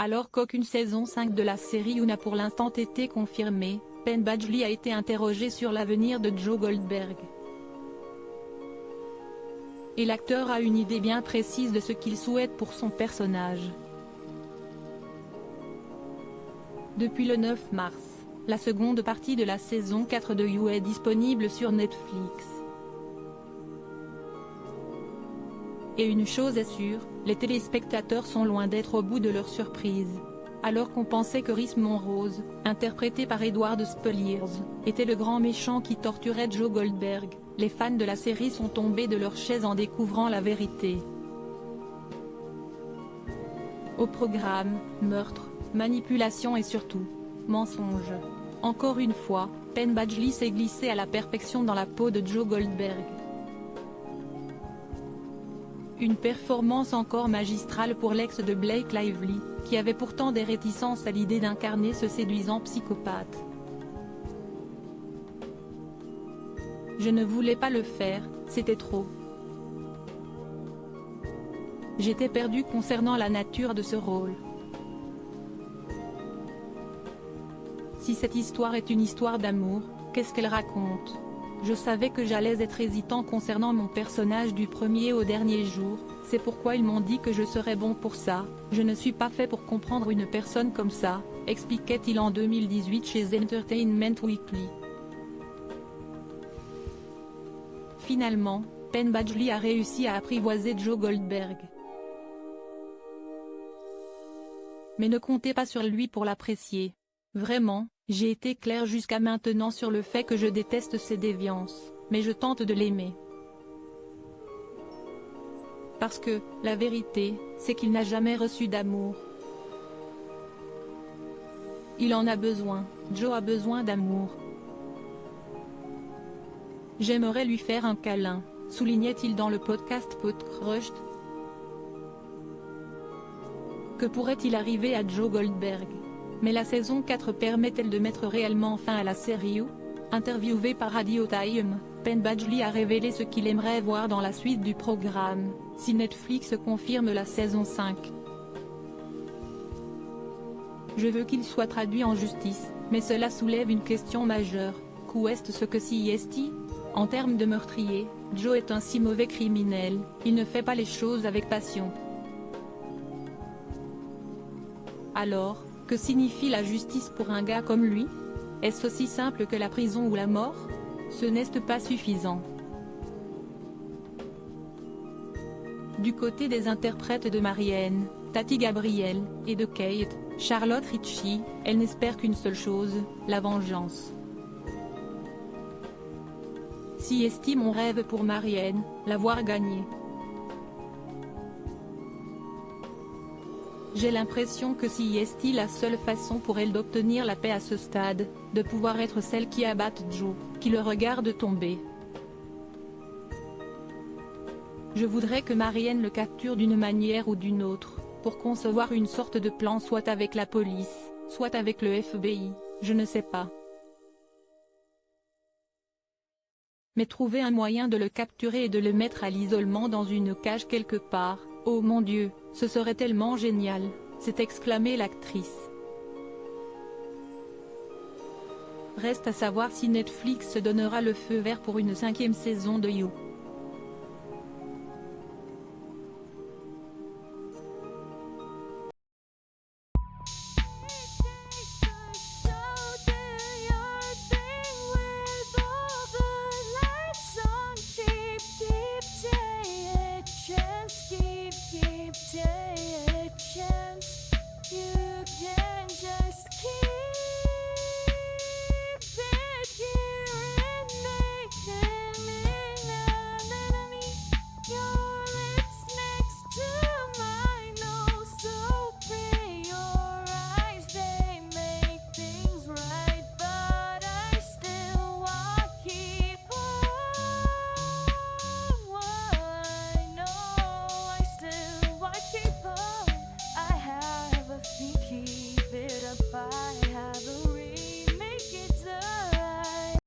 Alors qu'aucune saison 5 de la série You n'a pour l'instant été confirmée, Penn Badgley a été interrogé sur l'avenir de Joe Goldberg. Et l'acteur a une idée bien précise de ce qu'il souhaite pour son personnage. Depuis le 9 mars, la seconde partie de la saison 4 de You est disponible sur Netflix. Et une chose est sûre, les téléspectateurs sont loin d'être au bout de leur surprise. Alors qu'on pensait que Rhys Monrose, interprété par Edward Speleers, était le grand méchant qui torturait Joe Goldberg, les fans de la série sont tombés de leur chaise en découvrant la vérité. Au programme, meurtre, manipulation et surtout, mensonge. Encore une fois, Penn Badgley s'est glissé à la perfection dans la peau de Joe Goldberg. Une performance encore magistrale pour l'ex de Blake Lively, qui avait pourtant des réticences à l'idée d'incarner ce séduisant psychopathe. Je ne voulais pas le faire, c'était trop. J'étais perdu concernant la nature de ce rôle. Si cette histoire est une histoire d'amour, qu'est-ce qu'elle raconte ? Je savais que j'allais être hésitant concernant mon personnage du premier au dernier jour, c'est pourquoi ils m'ont dit que je serais bon pour ça, je ne suis pas fait pour comprendre une personne comme ça, expliquait-il en 2018 chez Entertainment Weekly. Finalement, Penn Badgley a réussi à apprivoiser Joe Goldberg. Mais ne comptez pas sur lui pour l'apprécier. Vraiment, j'ai été clair jusqu'à maintenant sur le fait que je déteste ses déviances, mais je tente de l'aimer. Parce que, la vérité, c'est qu'il n'a jamais reçu d'amour. Il en a besoin, Joe a besoin d'amour. J'aimerais lui faire un câlin, soulignait-il dans le podcast Podcrushed. Que pourrait-il arriver à Joe Goldberg ? Mais la saison 4 permet-elle de mettre réellement fin à la série You ? Interviewé par Radio Time, Penn Badgley a révélé ce qu'il aimerait voir dans la suite du programme, si Netflix confirme la saison 5. Je veux qu'il soit traduit en justice, mais cela soulève une question majeure, qu'est ce que CST ? En termes de meurtrier, Joe est un si mauvais criminel, il ne fait pas les choses avec passion. Alors, que signifie la justice pour un gars comme lui ? Est-ce aussi simple que la prison ou la mort ? Ce n'est pas suffisant. Du côté des interprètes de Marianne, Tati Gabrielle, et de Kate, Charlotte Ritchie, elle n'espère qu'une seule chose, la vengeance. Si estime mon rêve pour Marianne, l'avoir gagnée. J'ai l'impression que si est la seule façon pour elle d'obtenir la paix à ce stade, de pouvoir être celle qui abatte Joe, qui le regarde tomber. Je voudrais que Marianne le capture d'une manière ou d'une autre, pour concevoir une sorte de plan soit avec la police, soit avec le FBI, je ne sais pas. Mais trouver un moyen de le capturer et de le mettre à l'isolement dans une cage quelque part, oh mon Dieu, ce serait tellement génial, s'est exclamée l'actrice. Reste à savoir si Netflix donnera le feu vert pour une 5e saison de You.